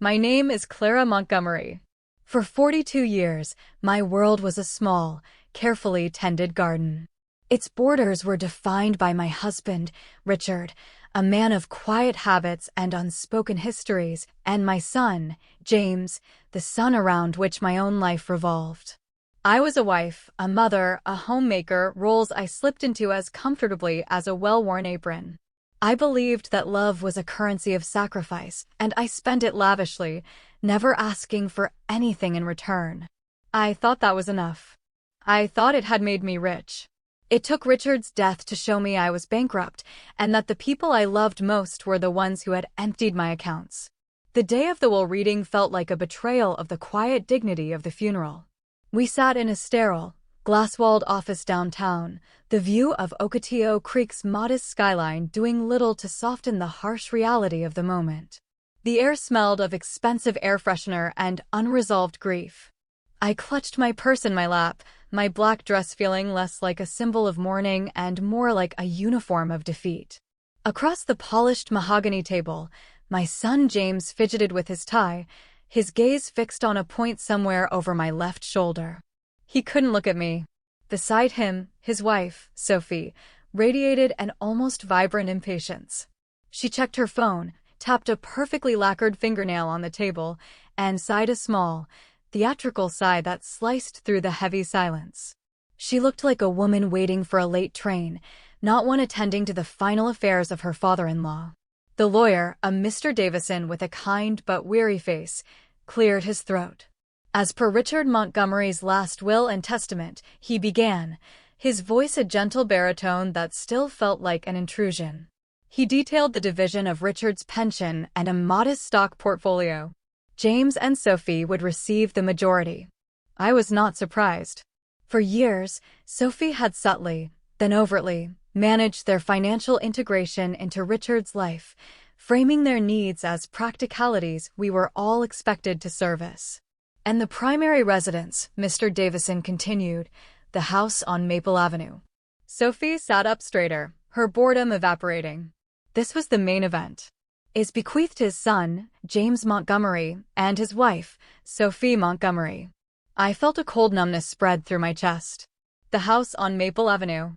My name is Clara Montgomery. For 42 years, my world was a small, carefully tended garden. Its borders were defined by my husband, Richard, a man of quiet habits and unspoken histories, and my son, James, the sun around which my own life revolved. I was a wife, a mother, a homemaker, roles I slipped into as comfortably as a well-worn apron. I believed that love was a currency of sacrifice, and I spent it lavishly, never asking for anything in return. I thought that was enough. I thought it had made me rich. It took Richard's death to show me I was bankrupt, and that the people I loved most were the ones who had emptied my accounts. The day of the will reading felt like a betrayal of the quiet dignity of the funeral. We sat in a sterile, glass-walled office downtown, the view of Ocotillo Creek's modest skyline doing little to soften the harsh reality of the moment. The air smelled of expensive air freshener and unresolved grief. I clutched my purse in my lap, my black dress feeling less like a symbol of mourning and more like a uniform of defeat. Across the polished mahogany table, my son James fidgeted with his tie, his gaze fixed on a point somewhere over my left shoulder. He couldn't look at me. Beside him, his wife, Sophie, radiated an almost vibrant impatience. She checked her phone, tapped a perfectly lacquered fingernail on the table, and sighed a small, theatrical sigh that sliced through the heavy silence. She looked like a woman waiting for a late train, not one attending to the final affairs of her father-in-law. The lawyer, a Mr. Davison with a kind but weary face, cleared his throat. As per Richard Montgomery's last will and testament, he began, his voice a gentle baritone that still felt like an intrusion. He detailed the division of Richard's pension and a modest stock portfolio. James and Sophie would receive the majority. I was not surprised. For years, Sophie had subtly, then overtly, managed their financial integration into Richard's life, framing their needs as practicalities we were all expected to service. And the primary residence, Mr. Davison continued, the house on Maple Avenue. Sophie sat up straighter, her boredom evaporating. This was the main event. Is bequeathed to his son, James Montgomery, and his wife, Sophie Montgomery. I felt a cold numbness spread through my chest. The house on Maple Avenue.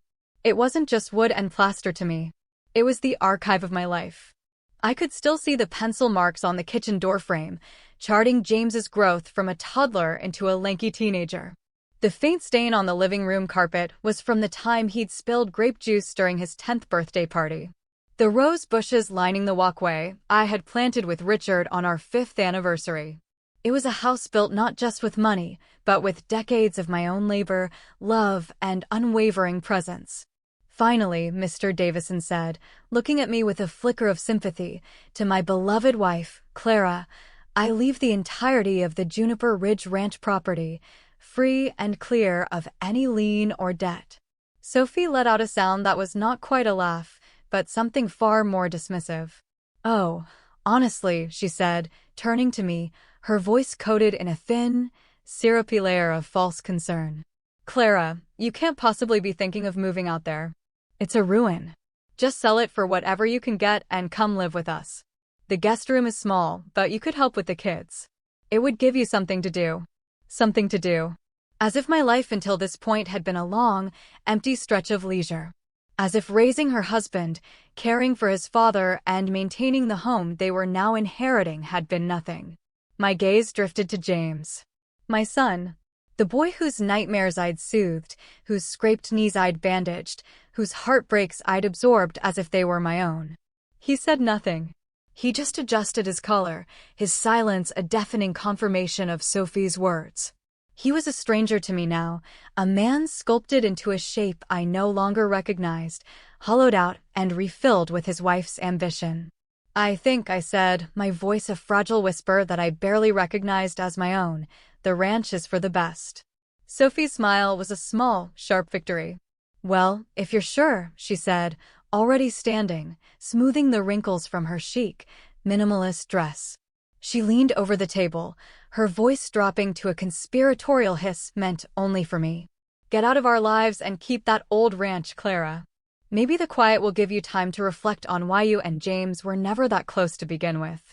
It wasn't just wood and plaster to me. It was the archive of my life. I could still see the pencil marks on the kitchen doorframe, charting James's growth from a toddler into a lanky teenager. The faint stain on the living room carpet was from the time he'd spilled grape juice during his 10th birthday party. The rose bushes lining the walkway I had planted with Richard on our 5th anniversary. It was a house built not just with money, but with decades of my own labor, love, and unwavering presence. Finally, Mr. Davison said, looking at me with a flicker of sympathy, to my beloved wife, Clara, I leave the entirety of the Juniper Ridge Ranch property, free and clear of any lien or debt. Sophie let out a sound that was not quite a laugh, but something far more dismissive. Oh, honestly, she said, turning to me, her voice coated in a thin, syrupy layer of false concern. Clara, you can't possibly be thinking of moving out there. It's a ruin. Just sell it for whatever you can get and come live with us. The guest room is small, but you could help with the kids. It would give you something to do. Something to do. As if my life until this point had been a long, empty stretch of leisure. As if raising her husband, caring for his father, and maintaining the home they were now inheriting had been nothing. My gaze drifted to James. My son. The boy whose nightmares I'd soothed, whose scraped knees I'd bandaged, whose heartbreaks I'd absorbed as if they were my own. He said nothing. He just adjusted his color, his silence a deafening confirmation of Sophie's words. He was a stranger to me now, a man sculpted into a shape I no longer recognized, hollowed out and refilled with his wife's ambition. I think, I said, my voice a fragile whisper that I barely recognized as my own, the ranch is for the best. Sophie's smile was a small, sharp victory. Well, if you're sure, she said, already standing, smoothing the wrinkles from her chic, minimalist dress. She leaned over the table, her voice dropping to a conspiratorial hiss meant only for me. Get out of our lives and keep that old ranch, Clara. Maybe the quiet will give you time to reflect on why you and James were never that close to begin with.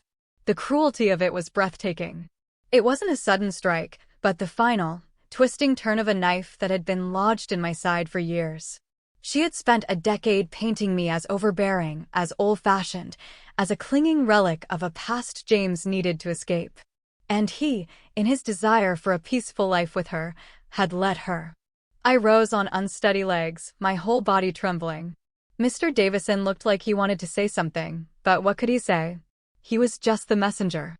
The cruelty of it was breathtaking. It wasn't a sudden strike, but the final, twisting turn of a knife that had been lodged in my side for years. She had spent a decade painting me as overbearing, as old-fashioned, as a clinging relic of a past James needed to escape. And he, in his desire for a peaceful life with her, had let her. I rose on unsteady legs, my whole body trembling. Mr. Davison looked like he wanted to say something, but what could he say? He was just the messenger.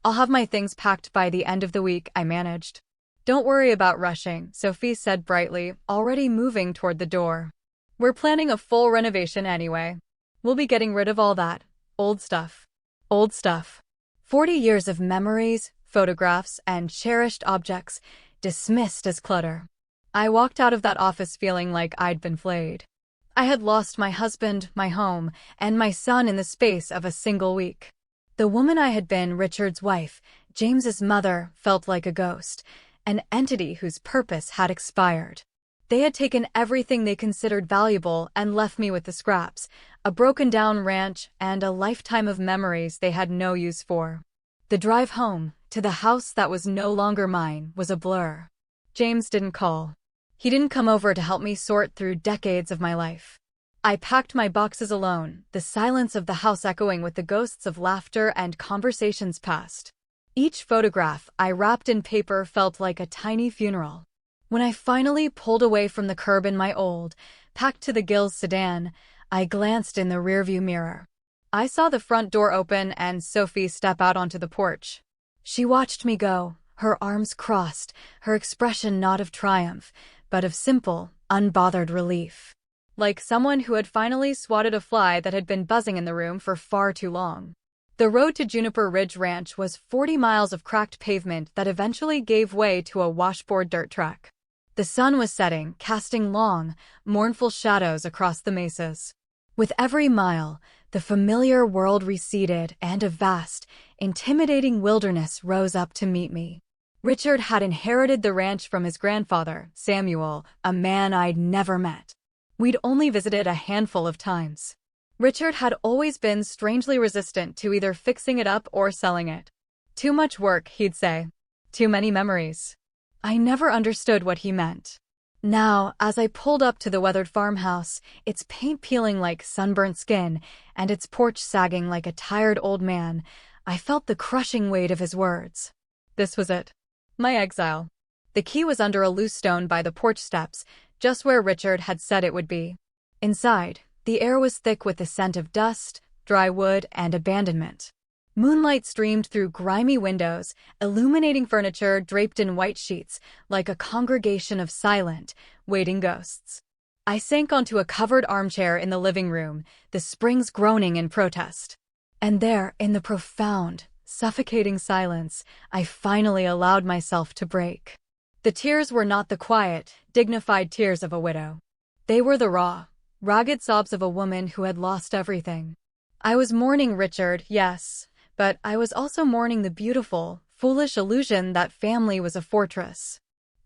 I'll have my things packed by the end of the week, I managed. Don't worry about rushing, Sophie said brightly, already moving toward the door. We're planning a full renovation anyway. We'll be getting rid of all that old stuff. Old stuff. 40 years of memories, photographs, and cherished objects, dismissed as clutter. I walked out of that office feeling like I'd been flayed. I had lost my husband, my home, and my son in the space of a single week. The woman I had been, Richard's wife, James's mother, felt like a ghost, an entity whose purpose had expired. They had taken everything they considered valuable and left me with the scraps, a broken-down ranch and a lifetime of memories they had no use for. The drive home, to the house that was no longer mine, was a blur. James didn't call. He didn't come over to help me sort through decades of my life. I packed my boxes alone, the silence of the house echoing with the ghosts of laughter and conversations past. Each photograph I wrapped in paper felt like a tiny funeral. When I finally pulled away from the curb in my old, packed-to-the-gills sedan, I glanced in the rearview mirror. I saw the front door open and Sophie step out onto the porch. She watched me go, her arms crossed, her expression not of triumph, but of simple, unbothered relief. Like someone who had finally swatted a fly that had been buzzing in the room for far too long. The road to Juniper Ridge Ranch was 40 miles of cracked pavement that eventually gave way to a washboard dirt track. The sun was setting, casting long, mournful shadows across the mesas. With every mile, the familiar world receded and a vast, intimidating wilderness rose up to meet me. Richard had inherited the ranch from his grandfather, Samuel, a man I'd never met. We'd only visited a handful of times. Richard had always been strangely resistant to either fixing it up or selling it. Too much work, he'd say. Too many memories. I never understood what he meant. Now, as I pulled up to the weathered farmhouse, its paint peeling like sunburnt skin and its porch sagging like a tired old man, I felt the crushing weight of his words. This was it. My exile. The key was under a loose stone by the porch steps, just where Richard had said it would be. Inside, the air was thick with the scent of dust, dry wood, and abandonment. Moonlight streamed through grimy windows, illuminating furniture draped in white sheets, like a congregation of silent, waiting ghosts. I sank onto a covered armchair in the living room, the springs groaning in protest. And there, in the profound, suffocating silence, I finally allowed myself to break. The tears were not the quiet, dignified tears of a widow. They were the raw, ragged sobs of a woman who had lost everything. I was mourning Richard, yes, but I was also mourning the beautiful, foolish illusion that family was a fortress.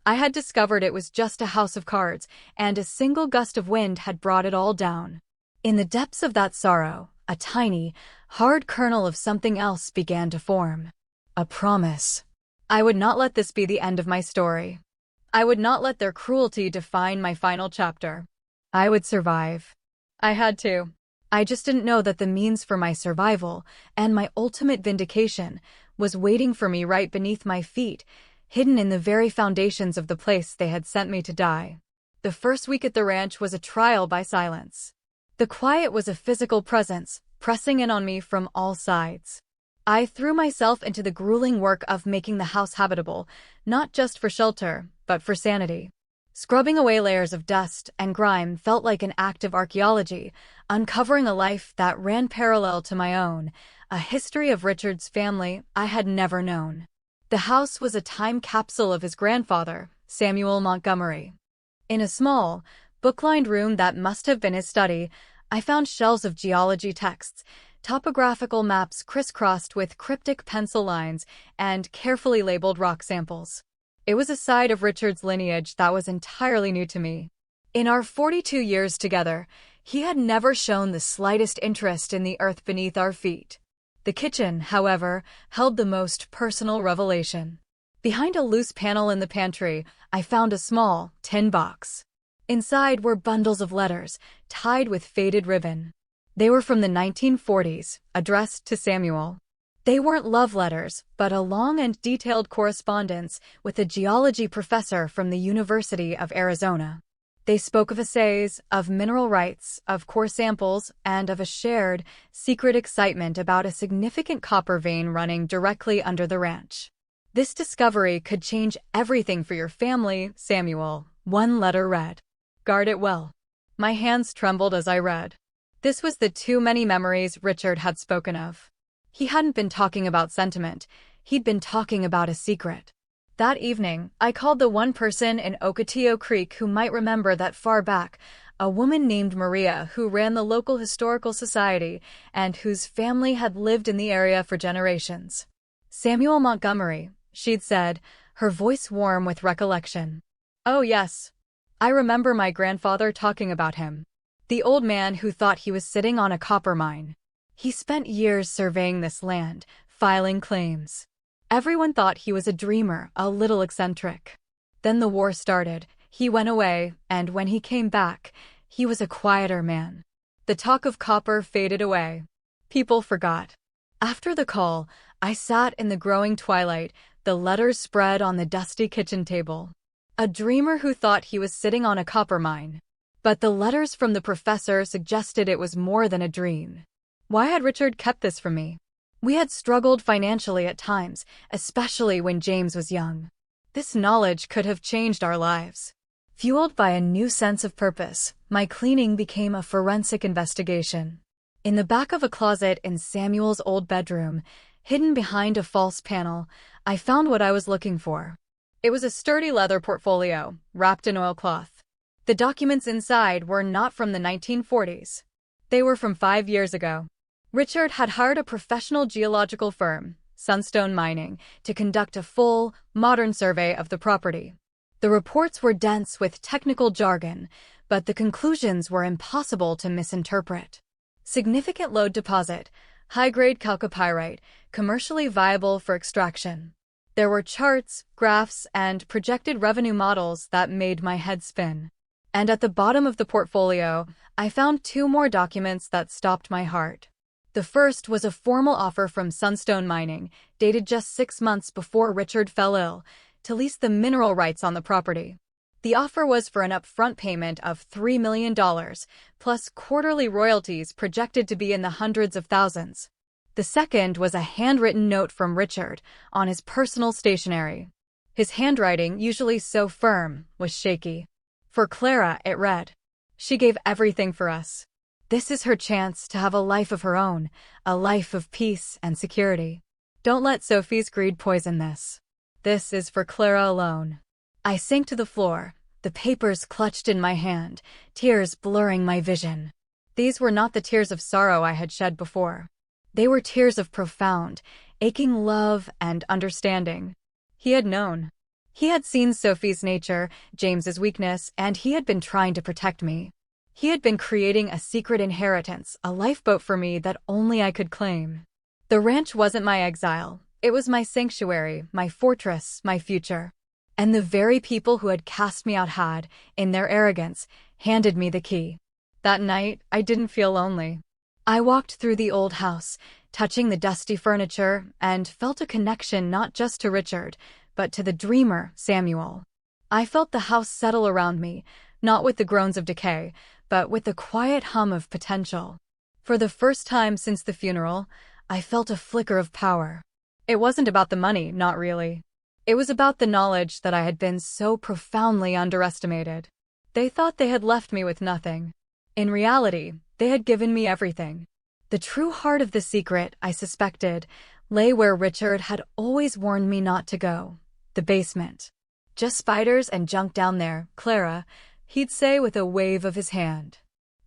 I had discovered it was just a house of cards, and a single gust of wind had brought it all down. In the depths of that sorrow, a tiny, hard kernel of something else began to form. A promise. I would not let this be the end of my story. I would not let their cruelty define my final chapter. I would survive. I had to. I just didn't know that the means for my survival, and my ultimate vindication, was waiting for me right beneath my feet, hidden in the very foundations of the place they had sent me to die. The first week at the ranch was a trial by silence. The quiet was a physical presence, pressing in on me from all sides. I threw myself into the grueling work of making the house habitable, not just for shelter, but for sanity. Scrubbing away layers of dust and grime felt like an act of archaeology, uncovering a life that ran parallel to my own, a history of Richard's family I had never known. The house was a time capsule of his grandfather, Samuel Montgomery. In a small, book-lined room that must have been his study, I found shelves of geology texts, topographical maps crisscrossed with cryptic pencil lines, and carefully labeled rock samples. It was a side of Richard's lineage that was entirely new to me. In our 42 years together, he had never shown the slightest interest in the earth beneath our feet. The kitchen, however, held the most personal revelation. Behind a loose panel in the pantry, I found a small, tin box. Inside were bundles of letters, tied with faded ribbon. They were from the 1940s, addressed to Samuel. They weren't love letters, but a long and detailed correspondence with a geology professor from the University of Arizona. They spoke of assays, of mineral rights, of core samples, and of a shared, secret excitement about a significant copper vein running directly under the ranch. This discovery could change everything for your family, Samuel, one letter read. Guard it well. My hands trembled as I read. This was the too many memories Richard had spoken of. He hadn't been talking about sentiment, he'd been talking about a secret. That evening, I called the one person in Ocotillo Creek who might remember that far back, a woman named Maria who ran the local historical society and whose family had lived in the area for generations. Samuel Montgomery, she'd said, her voice warm with recollection. Oh yes. I remember my grandfather talking about him. The old man who thought he was sitting on a copper mine. He spent years surveying this land, filing claims. Everyone thought he was a dreamer, a little eccentric. Then the war started, he went away, and when he came back, he was a quieter man. The talk of copper faded away. People forgot. After the call, I sat in the growing twilight, the letters spread on the dusty kitchen table. A dreamer who thought he was sitting on a copper mine. But the letters from the professor suggested it was more than a dream. Why had Richard kept this from me? We had struggled financially at times, especially when James was young. This knowledge could have changed our lives. Fueled by a new sense of purpose, my cleaning became a forensic investigation. In the back of a closet in Samuel's old bedroom, hidden behind a false panel, I found what I was looking for. It was a sturdy leather portfolio, wrapped in oilcloth. The documents inside were not from the 1940s. They were from 5 years ago. Richard had hired a professional geological firm, Sunstone Mining, to conduct a full, modern survey of the property. The reports were dense with technical jargon, but the conclusions were impossible to misinterpret. Significant lode deposit, high-grade chalcopyrite, commercially viable for extraction. There were charts, graphs, and projected revenue models that made my head spin. And at the bottom of the portfolio, I found 2 more documents that stopped my heart. The first was a formal offer from Sunstone Mining, dated just 6 months before Richard fell ill, to lease the mineral rights on the property. The offer was for an upfront payment of $3 million, plus quarterly royalties projected to be in the hundreds of thousands. The second was a handwritten note from Richard, on his personal stationery. His handwriting, usually so firm, was shaky. For Clara, it read, "She gave everything for us. This is her chance to have a life of her own, a life of peace and security. Don't let Sophie's greed poison this. This is for Clara alone." I sank to the floor, the papers clutched in my hand, tears blurring my vision. These were not the tears of sorrow I had shed before. They were tears of profound, aching love and understanding. He had known. He had seen Sophie's nature, James's weakness, and he had been trying to protect me. He had been creating a secret inheritance, a lifeboat for me that only I could claim. The ranch wasn't my exile. It was my sanctuary, my fortress, my future. And the very people who had cast me out had, in their arrogance, handed me the key. That night, I didn't feel lonely. I walked through the old house, touching the dusty furniture, and felt a connection not just to Richard, but to the dreamer, Samuel. I felt the house settle around me, not with the groans of decay, but with the quiet hum of potential. For the first time since the funeral, I felt a flicker of power. It wasn't about the money, not really. It was about the knowledge that I had been so profoundly underestimated. They thought they had left me with nothing. In reality, they had given me everything. The true heart of the secret, I suspected, lay where Richard had always warned me not to go. The basement. Just spiders and junk down there, Clara, he'd say with a wave of his hand.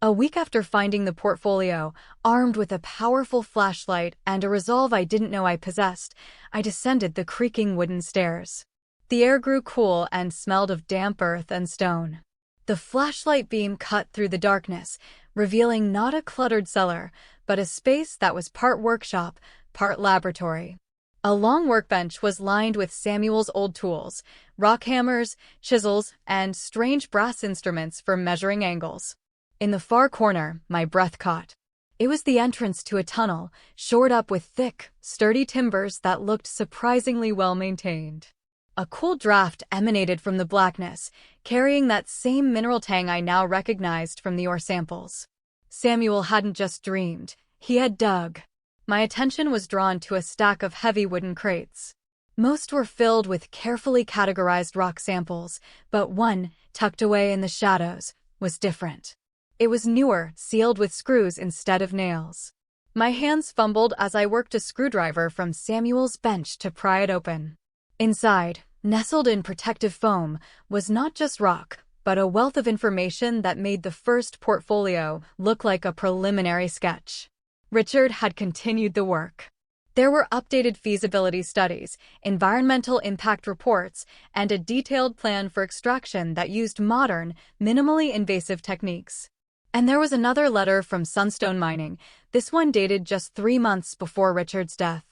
A week after finding the portfolio, armed with a powerful flashlight and a resolve I didn't know I possessed, I descended the creaking wooden stairs. The air grew cool and smelled of damp earth and stone. The flashlight beam cut through the darkness, revealing not a cluttered cellar, but a space that was part workshop, part laboratory. A long workbench was lined with Samuel's old tools, rock hammers, chisels, and strange brass instruments for measuring angles. In the far corner, my breath caught. It was the entrance to a tunnel, shored up with thick, sturdy timbers that looked surprisingly well maintained. A cool draft emanated from the blackness, carrying that same mineral tang I now recognized from the ore samples. Samuel hadn't just dreamed, he had dug. My attention was drawn to a stack of heavy wooden crates. Most were filled with carefully categorized rock samples, but one, tucked away in the shadows, was different. It was newer, sealed with screws instead of nails. My hands fumbled as I worked a screwdriver from Samuel's bench to pry it open. Inside, nestled in protective foam, was not just rock, but a wealth of information that made the first portfolio look like a preliminary sketch. Richard had continued the work. There were updated feasibility studies, environmental impact reports, and a detailed plan for extraction that used modern, minimally invasive techniques. And there was another letter from Sunstone Mining, this one dated just 3 months before Richard's death.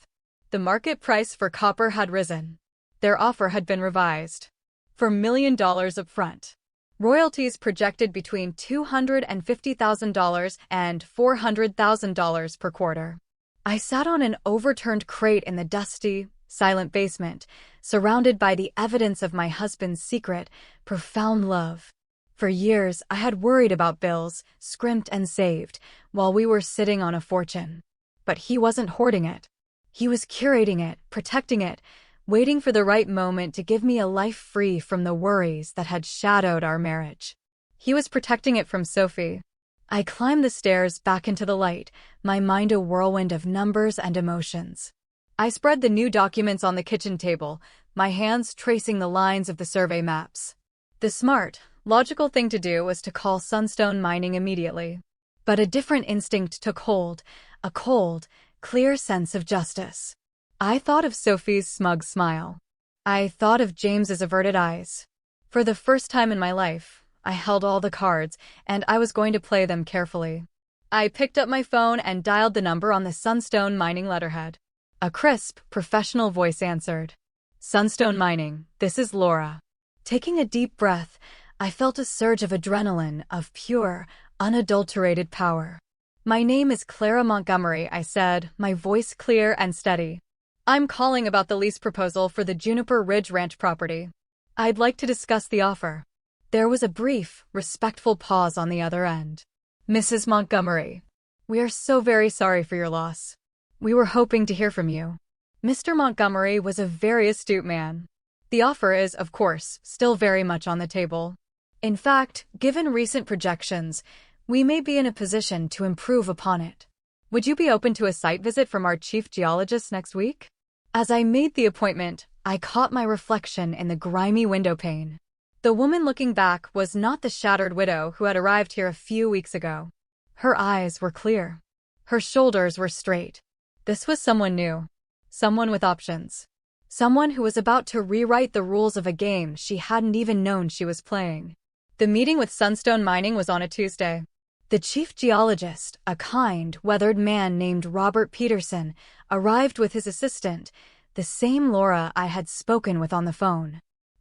The market price for copper had risen. Their offer had been revised. For $1 million up front. Royalties projected between $250,000 and $400,000 per quarter. I sat on an overturned crate in the dusty, silent basement, surrounded by the evidence of my husband's secret, profound love. For years, I had worried about bills, scrimped and saved, while we were sitting on a fortune. But he wasn't hoarding it. He was curating it, protecting it, waiting for the right moment to give me a life free from the worries that had shadowed our marriage. He was protecting it from Sophie. I climbed the stairs back into the light, my mind a whirlwind of numbers and emotions. I spread the new documents on the kitchen table, my hands tracing the lines of the survey maps. The smart, logical thing to do was to call Sunstone Mining immediately. But a different instinct took hold, a cold, clear sense of justice. I thought of Sophie's smug smile. I thought of James's averted eyes. For the first time in my life, I held all the cards, and I was going to play them carefully. I picked up my phone and dialed the number on the Sunstone Mining letterhead. A crisp, professional voice answered. Sunstone Mining, this is Laura. Taking a deep breath, I felt a surge of adrenaline, of pure, unadulterated power. My name is Clara Montgomery, I said, my voice clear and steady. I'm calling about the lease proposal for the Juniper Ridge Ranch property. I'd like to discuss the offer. There was a brief, respectful pause on the other end. Mrs. Montgomery, we are so very sorry for your loss. We were hoping to hear from you. Mr. Montgomery was a very astute man. The offer is, of course, still very much on the table. In fact, given recent projections, we may be in a position to improve upon it. Would you be open to a site visit from our chief geologist next week? As I made the appointment, I caught my reflection in the grimy window pane. The woman looking back was not the shattered widow who had arrived here a few weeks ago. Her eyes were clear. Her shoulders were straight. This was someone new. Someone with options. Someone who was about to rewrite the rules of a game she hadn't even known she was playing. The meeting with Sunstone Mining was on a Tuesday. The chief geologist, a kind, weathered man named Robert Peterson, arrived with his assistant, the same Laura I had spoken with on the phone.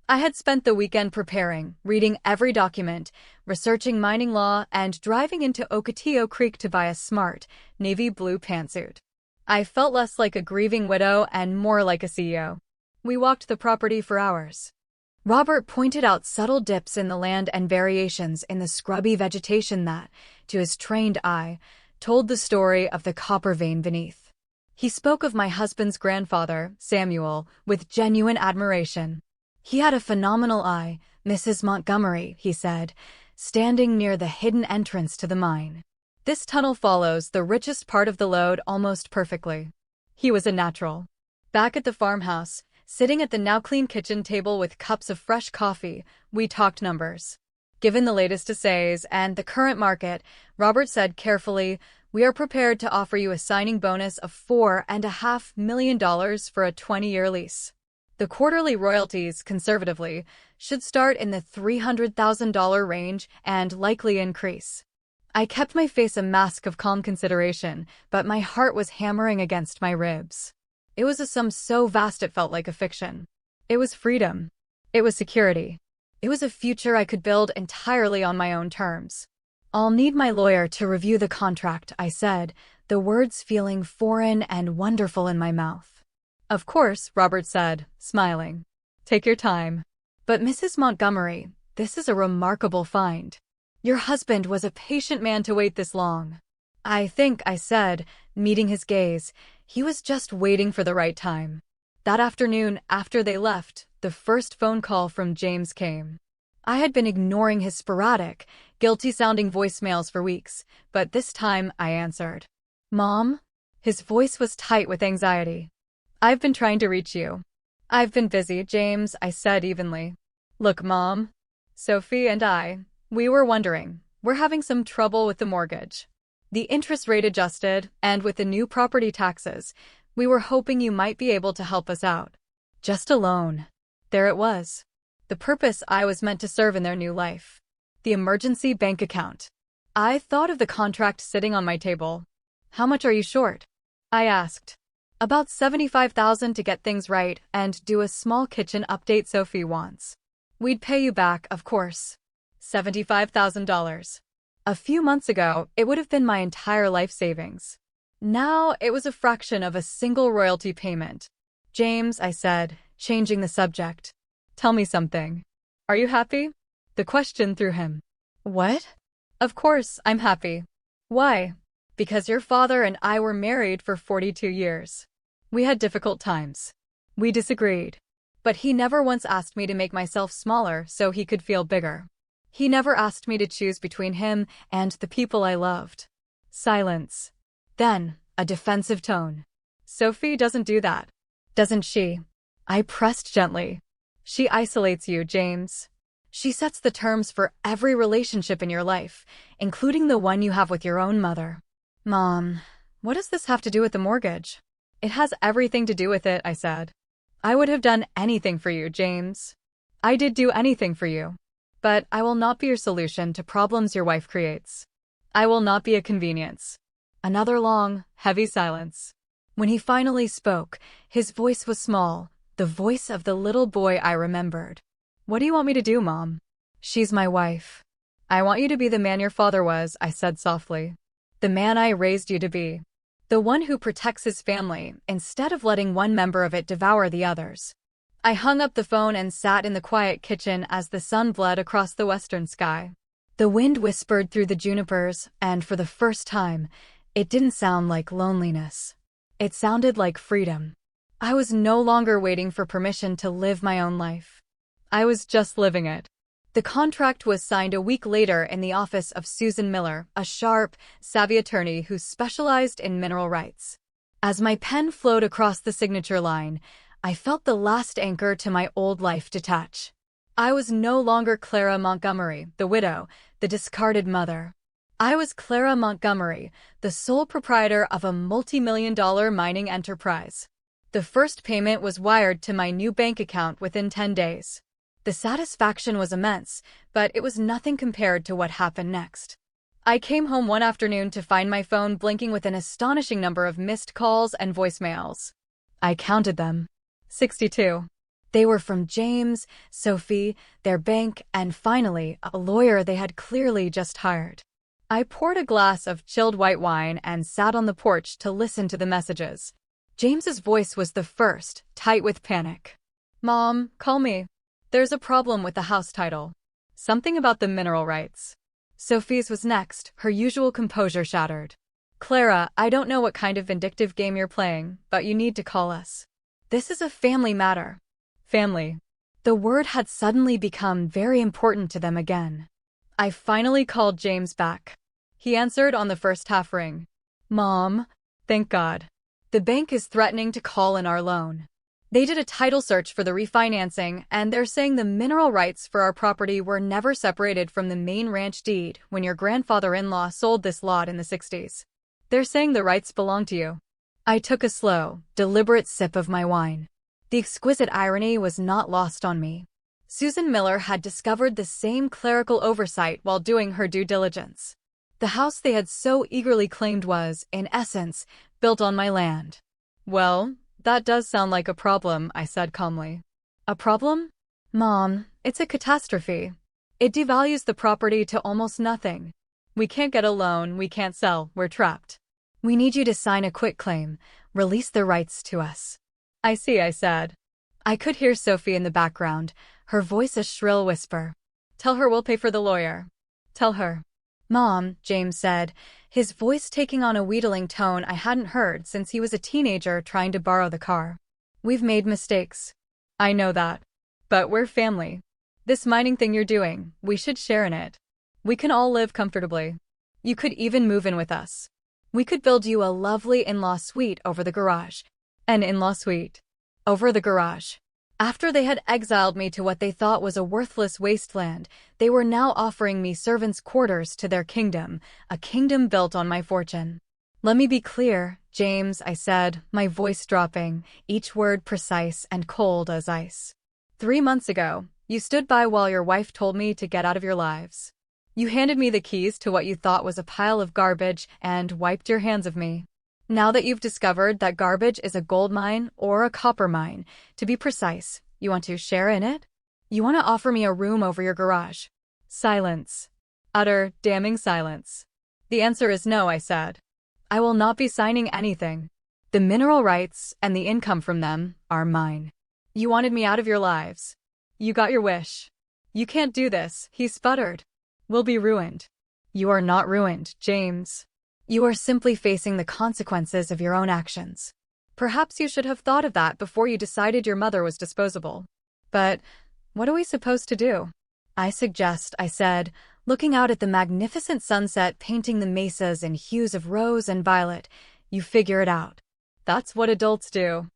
I had spent the weekend preparing, reading every document, researching mining law, and driving into Ocotillo Creek to buy a smart, navy blue pantsuit. I felt less like a grieving widow and more like a CEO. We walked the property for hours. Robert pointed out subtle dips in the land and variations in the scrubby vegetation that, to his trained eye, told the story of the copper vein beneath. He spoke of my husband's grandfather, Samuel, with genuine admiration. He had a phenomenal eye, Mrs. Montgomery, he said, standing near the hidden entrance to the mine. This tunnel follows the richest part of the lode almost perfectly. He was a natural. Back at the farmhouse, sitting at the now-clean kitchen table with cups of fresh coffee, we talked numbers. Given the latest assays and the current market, Robert said carefully, we are prepared to offer you a signing bonus of $4.5 million for a 20-year lease. The quarterly royalties, conservatively, should start in the $300,000 range and likely increase. I kept my face a mask of calm consideration, but my heart was hammering against my ribs. It was a sum so vast it felt like a fiction. It was freedom. It was security. It was a future I could build entirely on my own terms. I'll need my lawyer to review the contract, I said, the words feeling foreign and wonderful in my mouth. Of course, Robert said, smiling. Take your time. But Mrs. Montgomery, this is a remarkable find. Your husband was a patient man to wait this long. I think, I said, meeting his gaze, he was just waiting for the right time. That afternoon, after they left, the first phone call from James came. I had been ignoring his sporadic, guilty-sounding voicemails for weeks, but this time I answered. Mom? His voice was tight with anxiety. I've been trying to reach you. I've been busy, James, I said evenly. Look, Mom. Sophie and we were wondering. We're having some trouble with the mortgage. The interest rate adjusted, and with the new property taxes, we were hoping you might be able to help us out. Just a loan. There it was. The purpose I was meant to serve in their new life. The emergency bank account. I thought of the contract sitting on my table. How much are you short? I asked. About $75,000 to get things right and do a small kitchen update Sophie wants. We'd pay you back, of course. $75,000. A few months ago, it would have been my entire life savings. Now, it was a fraction of a single royalty payment. James, I said, changing the subject. Tell me something. Are you happy? The question threw him. What? Of course, I'm happy. Why? Because your father and I were married for 42 years. We had difficult times. We disagreed. But he never once asked me to make myself smaller so he could feel bigger. He never asked me to choose between him and the people I loved. Silence. Then, a defensive tone. Sophie doesn't do that. Doesn't she? I pressed gently. She isolates you, James. She sets the terms for every relationship in your life, including the one you have with your own mother. Mom, what does this have to do with the mortgage? It has everything to do with it, I said. I would have done anything for you, James. I did do anything for you. But I will not be your solution to problems your wife creates. I will not be a convenience. Another long, heavy silence. When he finally spoke, his voice was small, the voice of the little boy I remembered. What do you want me to do, Mom? She's my wife. I want you to be the man your father was, I said softly. The man I raised you to be. The one who protects his family, instead of letting one member of it devour the others. I hung up the phone and sat in the quiet kitchen as the sun bled across the western sky. The wind whispered through the junipers, and for the first time, it didn't sound like loneliness. It sounded like freedom. I was no longer waiting for permission to live my own life. I was just living it. The contract was signed a week later in the office of Susan Miller, a sharp, savvy attorney who specialized in mineral rights. As my pen flowed across the signature line, I felt the last anchor to my old life detach. I was no longer Clara Montgomery, the widow, the discarded mother. I was Clara Montgomery, the sole proprietor of a multi-million-dollar mining enterprise. The first payment was wired to my new bank account within 10 days. The satisfaction was immense, but it was nothing compared to what happened next. I came home one afternoon to find my phone blinking with an astonishing number of missed calls and voicemails. I counted them. 62. They were from James, Sophie, their bank, and finally, a lawyer they had clearly just hired. I poured a glass of chilled white wine and sat on the porch to listen to the messages. James's voice was the first, tight with panic. Mom, call me. There's a problem with the house title. Something about the mineral rights. Sophie's was next, her usual composure shattered. Clara, I don't know what kind of vindictive game you're playing, but you need to call us. This is a family matter. Family. The word had suddenly become very important to them again. I finally called James back. He answered on the first half ring. Mom, thank God. The bank is threatening to call in our loan. They did a title search for the refinancing, and they're saying the mineral rights for our property were never separated from the main ranch deed when your grandfather-in-law sold this lot in the 60s. They're saying the rights belong to you. I took a slow, deliberate sip of my wine. The exquisite irony was not lost on me. Susan Miller had discovered the same clerical oversight while doing her due diligence. The house they had so eagerly claimed was, in essence, built on my land. Well, that does sound like a problem, I said calmly. A problem? Mom, it's a catastrophe. It devalues the property to almost nothing. We can't get a loan, we can't sell, we're trapped. We need you to sign a quitclaim, release the rights to us. I see, I said. I could hear Sophie in the background, her voice a shrill whisper. Tell her we'll pay for the lawyer. Tell her. Mom, James said, his voice taking on a wheedling tone I hadn't heard since he was a teenager trying to borrow the car. We've made mistakes. I know that. But we're family. This mining thing you're doing, we should share in it. We can all live comfortably. You could even move in with us. We could build you a lovely in-law suite over the garage. An in-law suite. Over the garage. After they had exiled me to what they thought was a worthless wasteland, they were now offering me servants' quarters to their kingdom, a kingdom built on my fortune. Let me be clear, James, I said, my voice dropping, each word precise and cold as ice. 3 months ago, you stood by while your wife told me to get out of your lives. You handed me the keys to what you thought was a pile of garbage and wiped your hands of me. Now that you've discovered that garbage is a gold mine or a copper mine, to be precise, you want to share in it? You want to offer me a room over your garage? Silence. Utter, damning silence. The answer is no, I said. I will not be signing anything. The mineral rights and the income from them are mine. You wanted me out of your lives. You got your wish. You can't do this, he sputtered. We'll be ruined. You are not ruined, James. You are simply facing the consequences of your own actions. Perhaps you should have thought of that before you decided your mother was disposable. But what are we supposed to do? I suggest, I said, looking out at the magnificent sunset painting the mesas in hues of rose and violet. You figure it out. That's what adults do.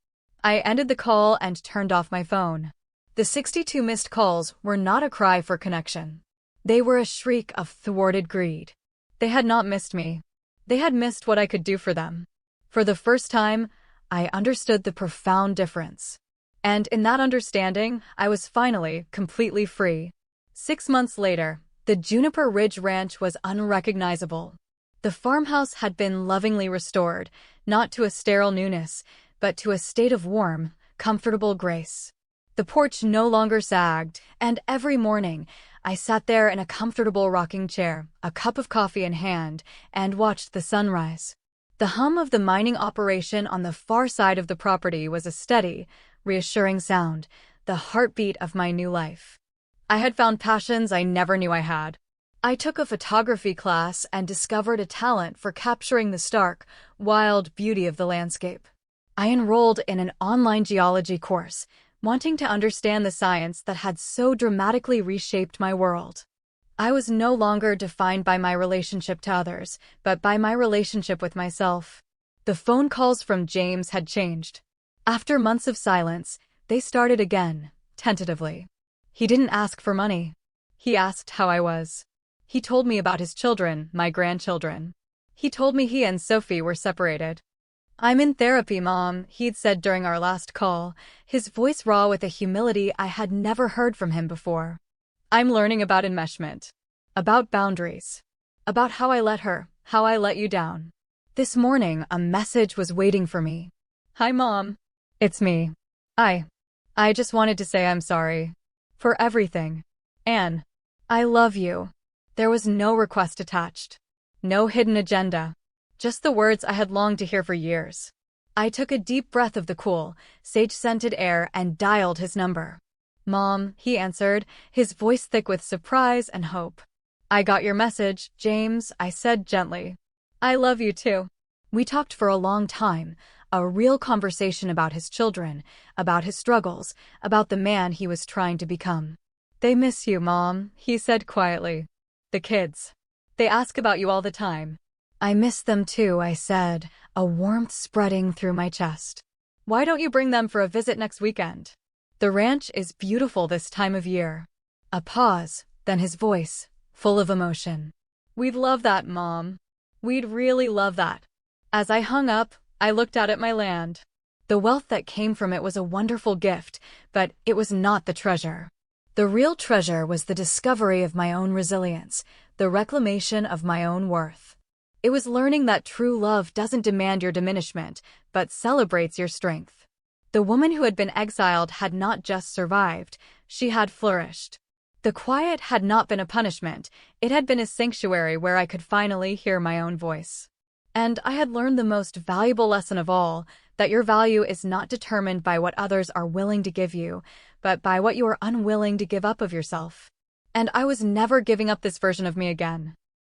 I ended the call and turned off my phone. The 62 missed calls were not a cry for connection. They were a shriek of thwarted greed. They had not missed me. They had missed what I could do for them. For the first time, I understood the profound difference. And in that understanding, I was finally completely free. 6 months later, the Juniper Ridge Ranch was unrecognizable. The farmhouse had been lovingly restored, not to a sterile newness, but to a state of warm, comfortable grace. The porch no longer sagged, and every morning, I sat there in a comfortable rocking chair, a cup of coffee in hand, and watched the sunrise. The hum of the mining operation on the far side of the property was a steady, reassuring sound, the heartbeat of my new life. I had found passions I never knew I had. I took a photography class and discovered a talent for capturing the stark, wild beauty of the landscape. I enrolled in an online geology course, wanting to understand the science that had so dramatically reshaped my world. I was no longer defined by my relationship to others, but by my relationship with myself. The phone calls from James had changed. After months of silence, they started again, tentatively. He didn't ask for money. He asked how I was. He told me about his children, my grandchildren. He told me he and Sophie were separated. I'm in therapy, Mom, he'd said during our last call, his voice raw with a humility I had never heard from him before. I'm learning about enmeshment, about boundaries, about how I let you down. This morning, a message was waiting for me. Hi, Mom. It's me. I just wanted to say I'm sorry. For everything. Anne. I love you. There was no request attached. No hidden agenda. Just the words I had longed to hear for years. I took a deep breath of the cool, sage-scented air and dialed his number. Mom, he answered, his voice thick with surprise and hope. I got your message, James, I said gently. I love you too. We talked for a long time, a real conversation about his children, about his struggles, about the man he was trying to become. They miss you, Mom, he said quietly. The kids. They ask about you all the time. I miss them too, I said, a warmth spreading through my chest. Why don't you bring them for a visit next weekend? The ranch is beautiful this time of year. A pause, then his voice, full of emotion. We'd love that, Mom. We'd really love that. As I hung up, I looked out at my land. The wealth that came from it was a wonderful gift, but it was not the treasure. The real treasure was the discovery of my own resilience, the reclamation of my own worth. It was learning that true love doesn't demand your diminishment, but celebrates your strength. The woman who had been exiled had not just survived, she had flourished. The quiet had not been a punishment, it had been a sanctuary where I could finally hear my own voice. And I had learned the most valuable lesson of all, that your value is not determined by what others are willing to give you, but by what you are unwilling to give up of yourself. And I was never giving up this version of me again.